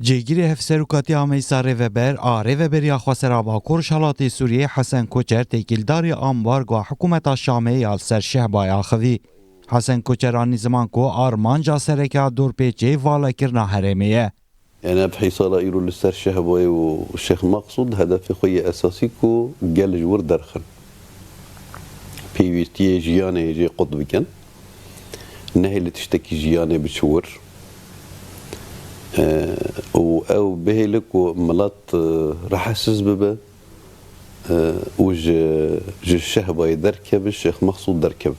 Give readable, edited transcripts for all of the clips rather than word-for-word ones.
جێگیری هەفسەرروکاتی ئامەیسا ڕێڤەبەر ڕێڤەبەریا خۆسەرا باکوور شەڵاتی سووریە حەسەن کوچەر تێکیلداری ئامبارگۆ حکوومەتا شامەیە یالسەر شەهبایا خەوی. حەسەن کوچەرانی زمان کو ئارمانجا سەرەکا دوورپێچەی ڤاڵەکردنا هەرێمەیە. يعني بحيصالة يرو لسر شهبوي والشيخ مقصود هدف خوية أساسي كو قال جور درخن بيويستي جيانة يجي قطب كان نهي اللي تشتكي جيانة بتشور أو بهلك وملات راح أسس ببا وج الشهبوي دركب الشيخ مقصود دركب.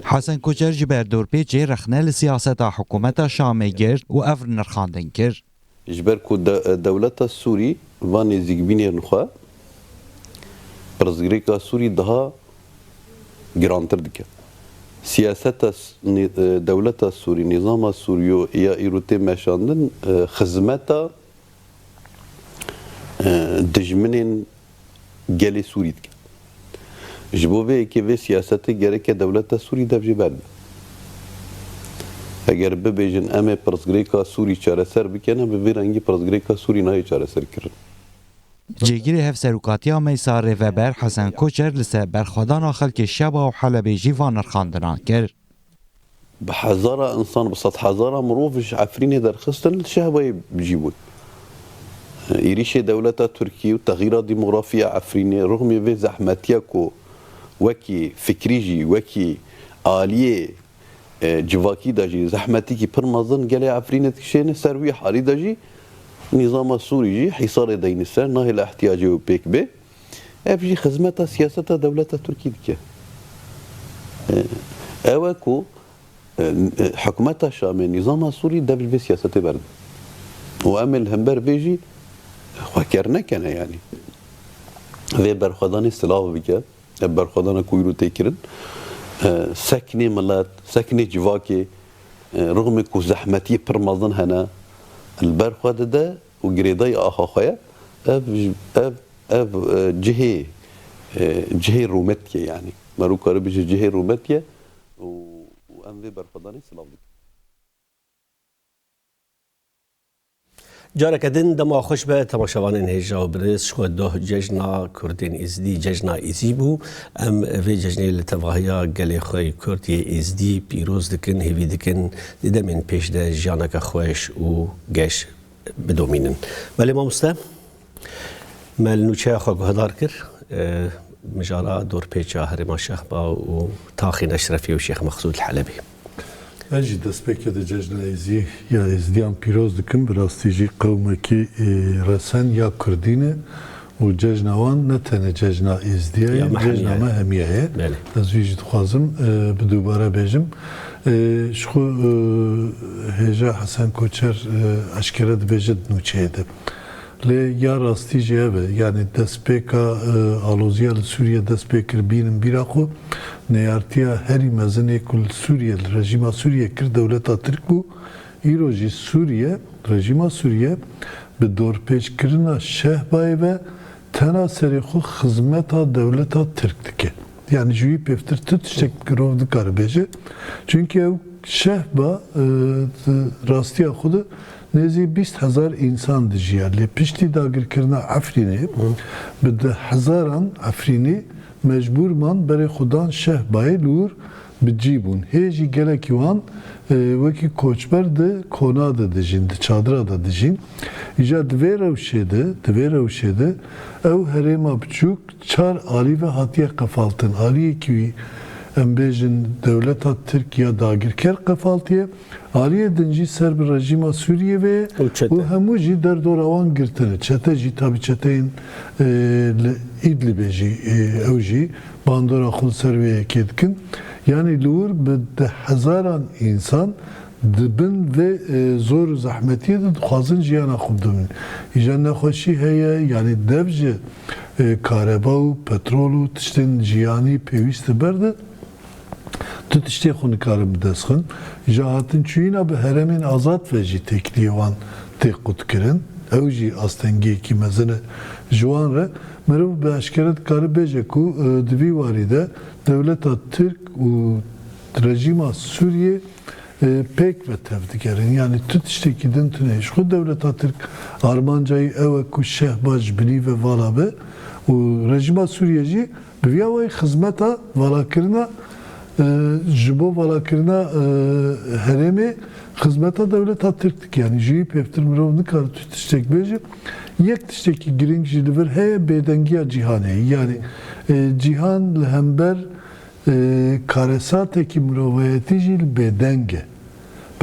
حەسەن کوچەر ji ber dorpêçê rexne li siyaseta hikûmeta Şamê girt û ev nirxandin kir. Ji ber ku dewleta Sûrî van nêzîkbînên xwe pirzgirêka Sûrî daha girantir dike. Siyaseta dewleta Sûrî, nîzama Sûriyo ya îro tê meşandin xizmeta dijminên gelê Sûrî dike. Ji bo vê yekê vê siyasetê gereke dewleta Sûrî dev jî berbe. Eger bibêjin em ê pirzgirêka Sûrî çareser bikin, bi vê rengî pirzgirêka Sûrî nayê çareserkirin. Cêgirê hevserûkatiya Meysa Rêveber Hesen Koçer li ser berxwedana xelkê Şeba û Helebê jî van nirxandinan kir. Bi hezara insan, bi sed hezara mirov ji Efrînê derxistin li Şehbayê bicîbûn. Êrişê dewleta Tirkiye û texîra demografîya Efrînê rûmê vê zehmetiya ku wekî fikrî jî wekî aliyê civakî de jî zehmetikî pir mezin gelê Efrînê dikişêne ser wî halî de jî nîzama Sûrî jî hîsarê deyne ser nahê li ihtiyacê wê pêk bê ev jî xizmeta siyaseta dewleta Tirkî dike. Ew e ku hikûmeta Şamê nîzama Sûrî dev ji vê siyasetê berdin. û em ê li hember vê jî xweker nekene yanî. Vê berxwedanê silav bike, ev berxwedana ku îro tê kirin, sekinê milet, sekinê civakê, rûmê ku zehmetiyê pir mezin hene, li ber xwe dide û girêdayê axa xwe ye, ev cihê rûmetiye yanî. Merû karî bêje cihê rûmetiye û em vê berxwedanê silav dikin. جارك دن دما خوش به تماشاوان هجا و برس شو ده جشنا کردین ازدی جشنا ازیبو ام وی جشنی لتواهیا گلی خوی کردی ازدی پیروز دکن هیوی دکن دیده من پیش ده جانک خوش و گش بدومینن ولی ما مسته مل نوچه خو گهدار کر مجارا دور پیچا هرما شهبا و تاخی نشرفی و شیخ مقصود الحلبی Eci destpêkê de cejna êzî ya êzdiyan pîroz dikin bi rastî jî qewmekî resen ya Kurdî ne û cejna wan ne tene cejna êzdiye ye cejna me hemiye ye. Ez wî jî dixwazim bi dubare bêjim. Ji xwe hêja Hesen Koçer eşkere dibêje nûçeyê de. Lê ya rastî jî ev e yani destpêka aloziya li Sûriye destpêkir bînin bîra xwe neyartiya herî mezinê ku li Sûriye li rejîma Sûriye kir dewleta Tirk bû îro jî Sûriye rejîma Sûriye bi dorpêçkirina Şehbayê ve tena serê xwe xizmeta dewleta Tirk dike. Yani ji wî pêvtir tu tiştek girov dikare bêje. Çünkü ew Şehba rastiya xwe de nêzî 20,000 insan dijiya. Lê piştî dagirkirina Efrînê bi de hezaran Efrînî mecbur man berê xudan Şehbayê lûr bicîbûn. Hê jî gelekî wan wekî koçber de kona de dijîn, di çadira de dijîn. Îja di vê rewşê de ew herêma biçûk çar alî ve hatiye qefaltin. Aliyekî wî em bêjin dewleta Tirkiye dagirker qefaltiye, aliyê din jî ser bi rejîma Sûriye ve û hemû jî derdora wan girtine. Çete jî tabii çeteyên İdlibê jî ew jî bandora xwe ser wê yekê dikin. Yani lûr bi hezaran insan dibin ve zor zehmetiye de dixwazin jiyana xwe bidûnin. Îja nexweşî heye yani dev ji kareba û petrol û tiştên jiyanî pêwîst berde tu tiştê xwe nikarin bidestxin. Îja hatin çûyîna bi heremên azad ve jî têkiliyê wan tê qutkirin. Ew jî astengiyekî mezin e ji wan re mirov bi eşkere dikare bêje ku di vî warî de dewleta Tirk û rejîma Sûriye pek ve tevdikerin yani tut işteki din tüne iş ku devleta Türk Armancayı eve ku şehbaj bini ve vala be u rejima Suriyeci biviyavayı hizmeta vala kirina jibo vala kirina heremi hizmeta devleta Türk yani jiyi peftir mirov nikar tut iştek beji yek tişteki giring jiliver heye bedengiya cihaneyi yani cihan lehember karesateki mirovayeti jil bedenge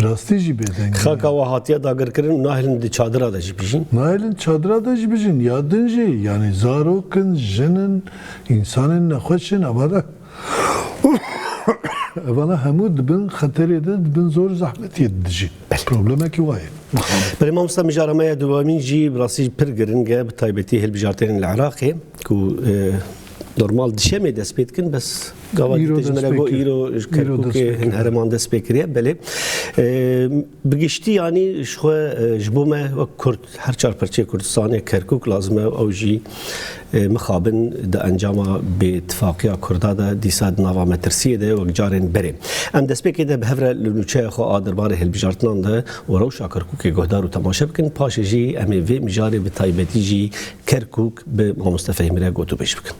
Brastiji bedenge. Xaka ve hatiye dagirkirin nahilin de çadıra da jibijin. Nailin çadıra da jibijin yadınji yani zarokun jinin insanın nekhoşin abada evana hemu dibin xateri de dibin zor zahmet yedici. Probleme ki vay. Beli mamsta mijaramaya duvamin jî brasî pir giringe bi taybetî hilbijartên li Iraqê ku normal dişemê dest pê dikin bes gava tejmele got îro Kerkûkê hin hereman dest pê kiriye belê bi giştî yanî ji xwe ji bo me wek Kurd her çar perçê Kurdistanê Kerkûk lazim e ew jî mixabin di encama bêtifaqiya Kurda de dîsa di nava Metirsiyê de wek carên berê. Em destpêkê de bi hevre li nûçeya xwe a derbarê hilbijartinan de û rewşa Kerkûkê guhdar û temaşe bikin paşê jî em ê vê mijarê bi taybetî jî Kerkûk bi Mamoste Fehmî re got û pêş bikin.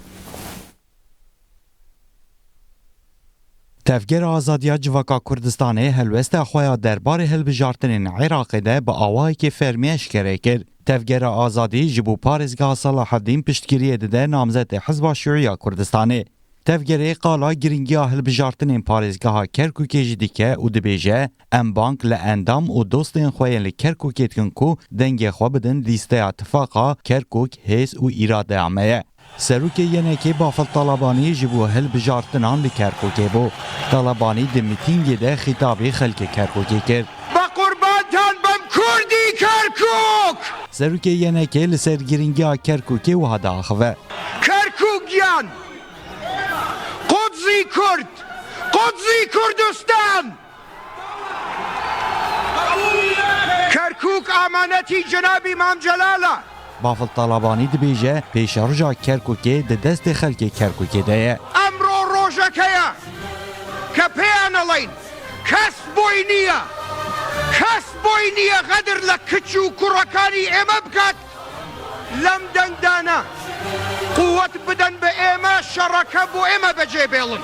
Tevgera azadiya civaka Kurdistanê helwesta xwe ya derbarê hilbijartinên Iraqê de bi awayekî fermî eşkere kir. Tevgera azadî ji bo parêzgeha Salaheddîn piştgiriyê dide namzetê Hizba Şiûya Kurdistanê. Tevgerê qala giringiya hilbijartinên parêzgeha Kerkûkê jî dike û dibêje em bank li endam û dostên xwe yên li Kerkûkê dikin ku dengê xwe bidin lîsteya tifaqa Kerkûk, Hêz û îradeya me ye. Serokê yenekê Bafıl Talabanî ji bo hilbijartinan li Kerkûkê bû. Talabanî di mîtingê de xîtabê xelkê Kerkûkê kir. Ba qurbantan bem Kurdî Kerkûk! Serokê yenekê li ser giringiya Kerkûkê wiha diaxive. Kerkûkiyan! Qudzî Kurd! Qudzî Kurdistan! Kerkûk amanetî Cenab-ı İmam Celal'a! Bafıl Talabanî dibêje pêşeroja Kerkûkê di destê xelkê Kerkûkê de ye. Emro rojekeya ke pêyan aleyn kes boy niye kes boy niye gadir le küçük kurakanî ême bikat lem dengdana kuvvet bidin bi ême şereke bu ême becê bêlin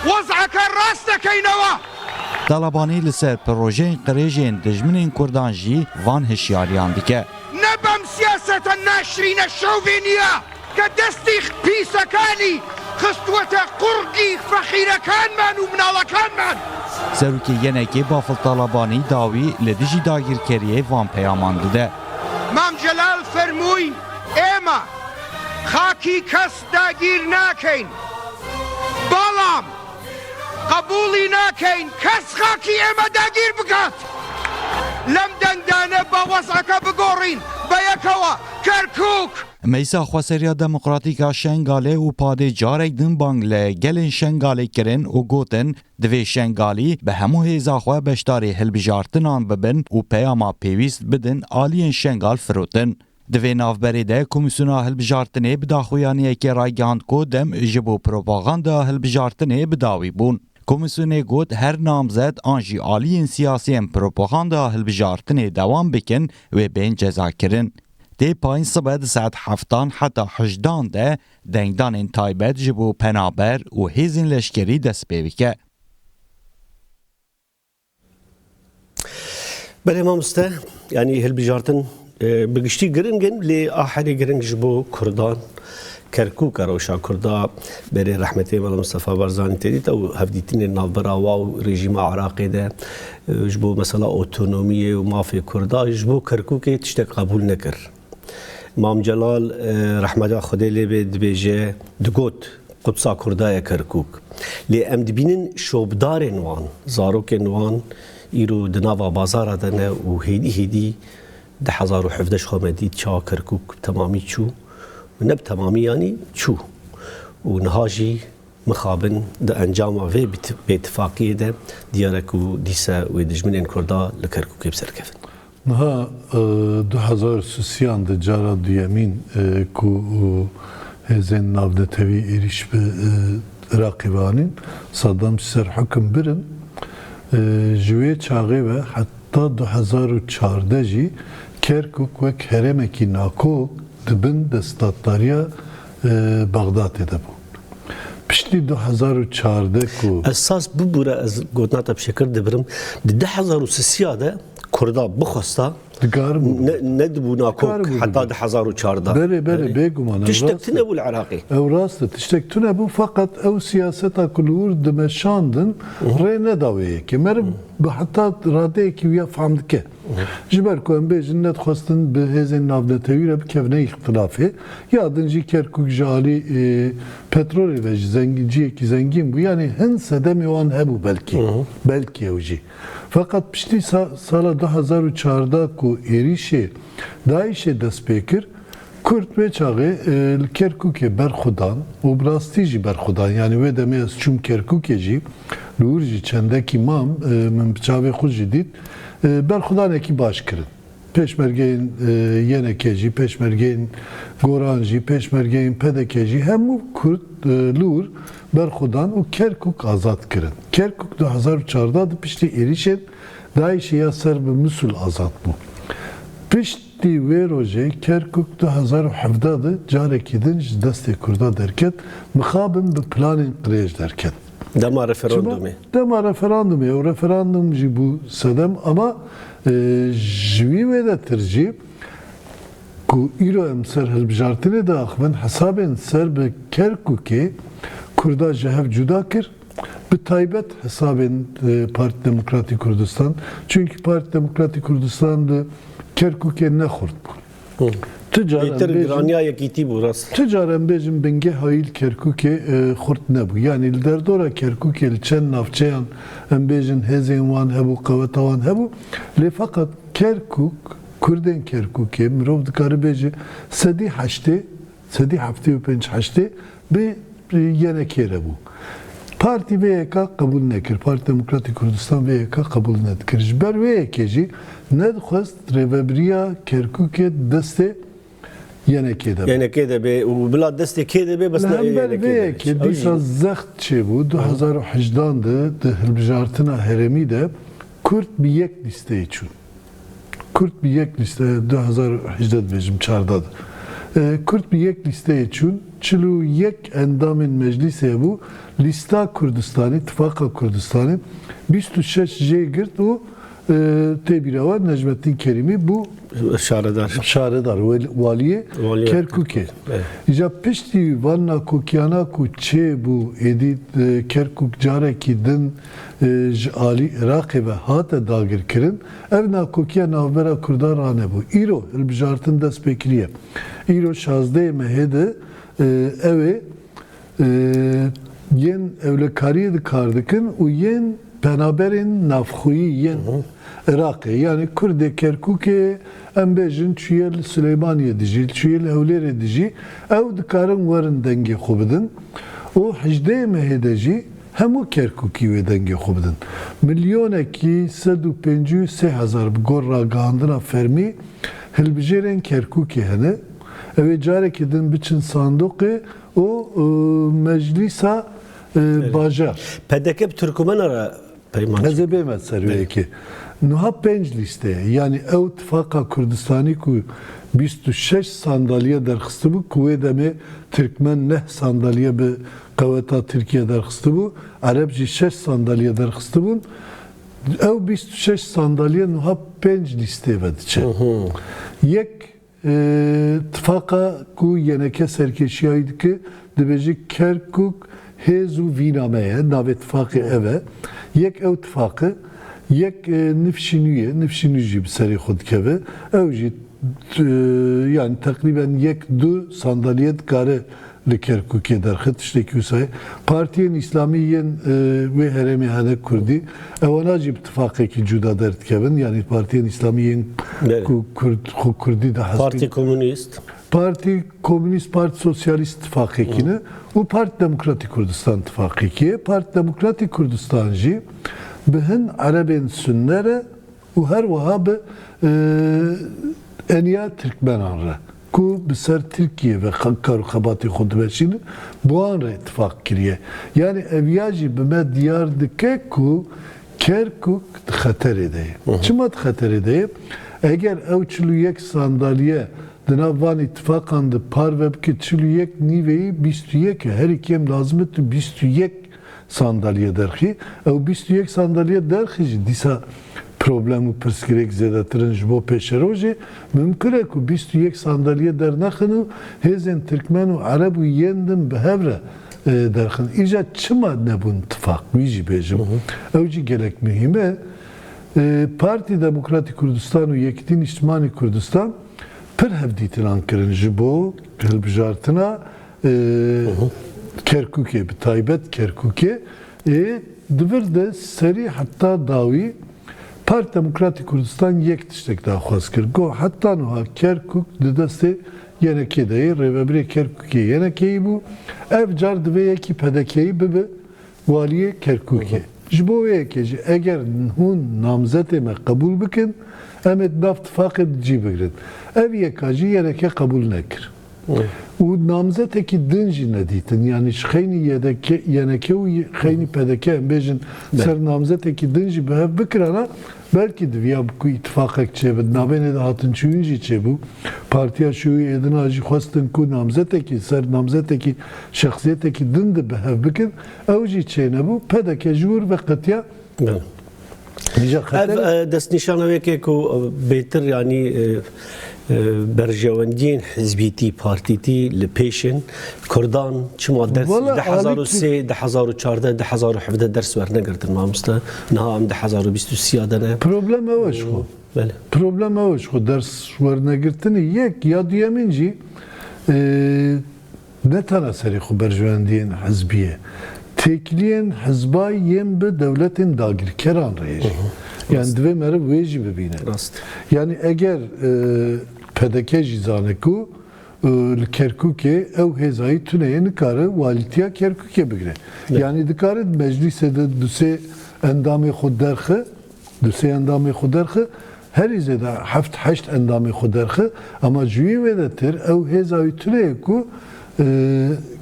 wez'eke rastekeynewa. Talabanî li ser projeyên qirêjên dijminên Kurdan jî van hişyariyan dike. نبم سياسة الناشرين الشوفينية كدستيخ بيسكاني خستوة قرقي فخيرة كان من ومنالا كان من Serokê yenekê Bafıl Talabanî dawî li dijî dagirkeriyê van peyaman dide. مام جلال فرموي ايما خاكي كس داگير ناكين بلام قبولي ناكين كس خاكي ايما داگير بكات لم دندانه با وضعك بگورین بیکوا کرکوک Meysa Xweseriya Demokratîk a Şengalê û padê carek din bang li gelên Şengalê kirin û gotin divê Şengalî bi hemû hêza xwe beşdarê hilbijartinan bibin û peyama pêwîst bidin aliyên Şengal firotin. Divê navberê de Komîsyona Hilbijartinê bi daxuyaniyekê ragihand ku dem ji bo propaganda hilbijartinê bidawî bûn. Komisyonê got her namzet an jî aliyên siyasiyên propaganda hilbijartinê dewam bikin wê bên cezakirin. Tê payîn sibe di saet 7 heta 18 de dengdanên taybet ji bo penaber û hêzên leşkerî dest pê bike. Belê mamoste yanî hilbijartin bi giştî giringin lê a herî giring ji bo Kurdan Kerkûk a rewşa Kurda berê rehmetê Mala Mustafa Barzanî tê dît ew hevdîtinên navbera wa û rejîma Iraqê de ji bo mesela otonomiyê û mafê Kurda ji bo Kerkûkê tiştek qebûl nekir. Mam Celal rehmeta Xwedê lê bê dibêje digot Qudsa Kurda ye Kerkûk. Lê em dibînin şobdarên wan, zarokên wan îro di nava bazara de ne û hêdî hêdî 2017 xwe dît ça Kerkûk temamî çû. Ne bi temamî yanî çû û niha jî mixabin di encama vê bêtifaqiyê de diyare ku dîsa wê dijminên Kurda li Kerkûkê bi serkevin. Niha 2003 de cara duyemîn ku hêzên navdetevî êriş bi Iraqê vanîn Saddam ser hukm birin جوی چاقی و حتی 2014 جی کرکوک و کرمکی ناکوک دبن دستاتاریا بغداد ده بود. پشتی 2014 کو اساس ببوره از گوتناتا بشکر دبرم ده 2003 ده کردا بخواستا دگار بود. نه دبو ناکوک حتی ده 2014 بله بگمان تشتكتنا ابو العراقي او راست تشتكتنا ابو فقط او سياستا كلور دمشاندن رينا داويه كي مر حتى راده كي ويا فهمدك جبر كون بيجن ند خواستن بهزن نافنتوير بكفنه اختلافه يا دنجي كركوك جالي petrol ve zengin bu yani hin sedemi olan hebu belki evci. Fakat pişti sala 2004'da ku erişe daişe despekir Kürt ve çağı Kerkuk'e berxudan obrastici berxudan yani ve demez çum Kerkuk'eci Lurji çendeki mam min bçave xuji dit berxudan eki başkırın. Peşmergeyin yenekeci, peşmergeyin goranji, peşmergeyin pedekeci hem bu Kürt lur berxudan o Kerkuk azat kırın. Kerkuk 2004'da da pişti erişen daişe ya serbi Musul azat bu. Pişti ve roje Kerkuk 2017'da careki dinç deste kurda derket mıxabın bir planın qirêj derket. Dema referandumu. Dema referandumu. O referandum jî bu sedem ama jî ve de tercih ku îro em ser hilbijartinê de axivin hesabên ser bi Kerkukê Kurda ji hev cuda kir. Bi taybet hesabên Parti Demokratîk Kurdistan. Çünkü Parti Demokratîk Kurdistan de Kerkukê nexurt bû. Ticaren bêjin bingê hayîl Kerkukê xurt nebû. Yani li derdora Kerkukê li çend navçeyan em bêjin hêzên wan hebû, qeweta wan hebû. Lê feqet Kerkuk, Kurdên Kerkukê mirov dikare bêje sedî heftê û pênc heştê bê yenekê re bû. Parti VYK kabul nekir. Parti Demokratîk Kurdistan VYK kabul nedikir. Ji ber VYK jî nedixwest rêveberiya Kerkukê destê yenekê de be. Yenekê de be û bila destê kê de be bes VYK dîsa zext çêbû 2018 de hilbijartina herêmî de Kürt bi yek listeyê çûn. Kürt bi yek listeye 2018 dibêjim çarda de. Kürt bi yek listeyê çûn. Çilû yek endamên meclisê bû lista Kurdistanê, İttifaka Kurdistanê 26 jê girt û têbîra Necmettin Kerimî bu şaredar waliyê Kerkukê. Îca piştî van nakokyana ku çê bû êdî Kerkuk carekî din ji alî Iraqê ve hate dagirkirin ev nakokya navbera Kurdan ranebû. Îro hilbijartin destpêkiriye. Îro 16 mehê de evê yên evlekariyê dikar dikin û yên penaberên navxwîyî yên Iraqê yani Kurdê Kerkukê em bêjin çûye li Süleymaniye dijî, çûye li Hewlêrê dijî ew dikarin werin dengê xwe bidin û 18 mehê de jî hemû Kerkukî wê dengê xwe bidin. Milyonekî 153,000 bi gor ragihandina fermî hilbijêrên Kerkukê hene. Ev carekî din biçin sandoqê o meclisa bajar. Pedeke bi Türkmen ara peyman. Ez ê bême ser wê yekê. Niha 5 listeye yani ew İttifaka Kurdistanî ku 26 sandalye derxistibû ku wê demê Türkmen neh sandalye bi qeweta Tirkiye derxistibû, Ereb jî 6 sandalye derxistibûn. Ew 26 sandalye niha 5 listê ve diçe. Yek İttifaka ku yeneke serkeşiyayî dike dibêjî Kerkuk hêz û vînameye navê İttifakê ev e. Yek ew İttifakı yek nifşinî jî bi serê xwe dikeve. Ew jî yani tekriben yek du sandalye dikare li Kerkukê derxist tiştekî wisa. Partiyên İslamî yên wê herêmê hene Kurdî ewana jî bi ittifaqekî cuda derdikevin yani Partiyên İslamî yên ku Kurdî de Parti Komünist. Parti Komünist Parti Sosyalist İttifaqekîne û Parti Demokratîk Kurdistan İttifaqekî. Parti Demokratîk Kurdistan jî bi hin Erebên Sünnere û her wiha bi eniya Tirkmenan re ku bi ser Tirkiye ve kar û xebatê xwe dibeşînin bu an re ittifaq kiriye. Yani ev ya jî bi me diyar dike ku Kerkuk xeterê de ye. Çima xeterê de ye? Eger ew 41 sandalye di nav van îtifaqan de parve bike 41 nîveyî 21 her iki em lazım et 21 sandalye derxî. Ew 21 sandalye derxî jî dîsa problem û pirsgirêk zêdetirin ji bo pêşerojê mümkün e ku 21 sandalye dernexin û hêzên Tirkmen û Ereb û yên din bi hev re derxin. Îja çima nebûn ittifaq? Wî jî bêjim. Ew jî gelek mühim e. Partî Demokratîk Kurdistan û Yekîtîn Niştimanî Kurdistan pir hevdîtinan kirin ji bo hilbijartina Kerkûkê bi taybet Kerkûkê divir de serî heta dawî Partî Demokratîk Kurdistan yek tiştek daxwaz kir. Got heta niha Kerkûk di destê yenekê de ye, rêveberê Kerkûkê yenekeyî bû. Ev car divê yekî pedekeyî bibe waliyê Kerkûkê. Ji bo wê yekê jî eger hûn namzetê me qebûl bikin, em ê nav tifaqê cî bigirin. Ev yeka jî yeneke qebûl nekir. û namzetekî din jî nedîtin. Yani ji xeynî yeneke û xeynî pedeke em bêjin ser namzetekî din jî bi hev bikirana belkî diviya ku îtifaqek çêbin. Navênê de hatin çûyîn jî çêbû. Partiya Şûyî êdina jî xwestin ku namzetekî ser namzetekî şexsiyetekî din de bi hev bikin. Ew jî çênebû pedeke ji wir ve qetiya ev destnîşanavekê ku bêtir yanî berjewendiyên hizbîtî partîtî li pêşin Kurdan çima ders 2003 2014 2017 ders wernegirtin mamoste niha em 2023 de ne problem ew e ji xwe. Problem ew e ji xwe ders wernegirtinê yek ya duyemîn jî ne tane serê xwe berjewendiyên hizbî ye. Têkiliyên hizba yên bi dewletên dagirkeran re ye. Yani divê meriv wê jî bibîne. Yani eger PDK jî zane ku li Kerkûkê ew hêzayî tuneyê nikare walîtiya Kerkûkê bigire. Yani dikare meclisê de dusê endamê xwe derxe, dusê endamê xwe derxe, herî zêde heft heşt endamê xwe derxe ama ji wî wê de tir ew hêzayî tuneyê ku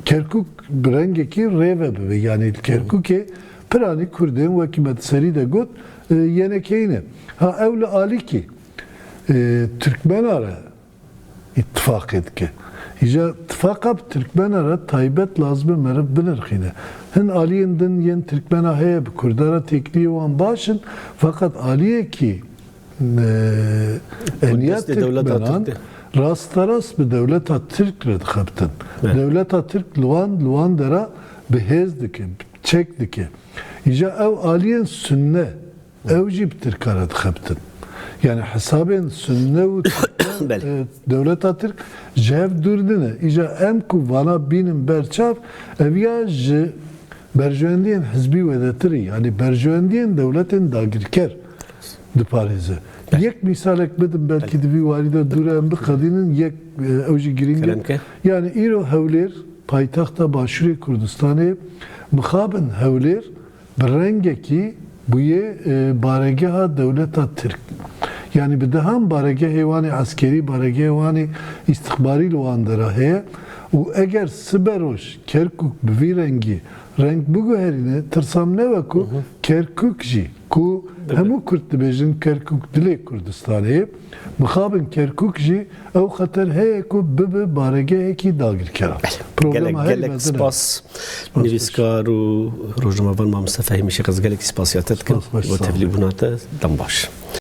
Kerkûk bi rengekî rêve bibe. Yani Kerkûkê piranî Kurdên wekî me serî de got yenekeyî. Ha ew li alîkî Türkmena re ittifaqê dike. Îja ittifaqa bi Türkmena re taybet lazım e meriv binirxîne. Hin aliyên din yên Türkmena heye bi Kurdara têkiliyê wan başin fakat aliyekî eniyet Türkmenan rastarast bi dewleta Türk re dixebtin. Dewleta Türk li wan dera bi hêz dike, çek dike. Îja ew aliyên Sünne ew jî bi Tirka re dixebtin. Yani hesabên Sünne û dewleta Türk ji hev dûr dine. Îja em ku vana bînin berçav ev ya ji berjewendiyên hizbî wedetirî yani berjewendiyên dewletên dagirker diparêze. Yek misalek bidim belki divî walî de dûr em biqedînin yek ew jî girîng e. Yani îro Hewlêr paytexta Başûrê Kurdistanê mixabin Hewlêr bi rengekî bûye baregeha dewleta Türk. Yani bi dehan baregehê wanê askerî, baregehê wanê îstixbarî li wan dera heye û eger siberoj Kerkûk bi vî rengî renk biguherîne tirsam ne ve ku Kerkûk jî ku hemû Kurd dibêjin Kerkûk dilê Kurdistanê mixabin Kerkûk jî ew xeter heye ku bibe baregehekî dagirkeran. Gelek spas nivîskar û rojnamevan Mamoste Fehîmî Şêxez gelekî spasiyete dikin bo tevlîbûna te dem baş.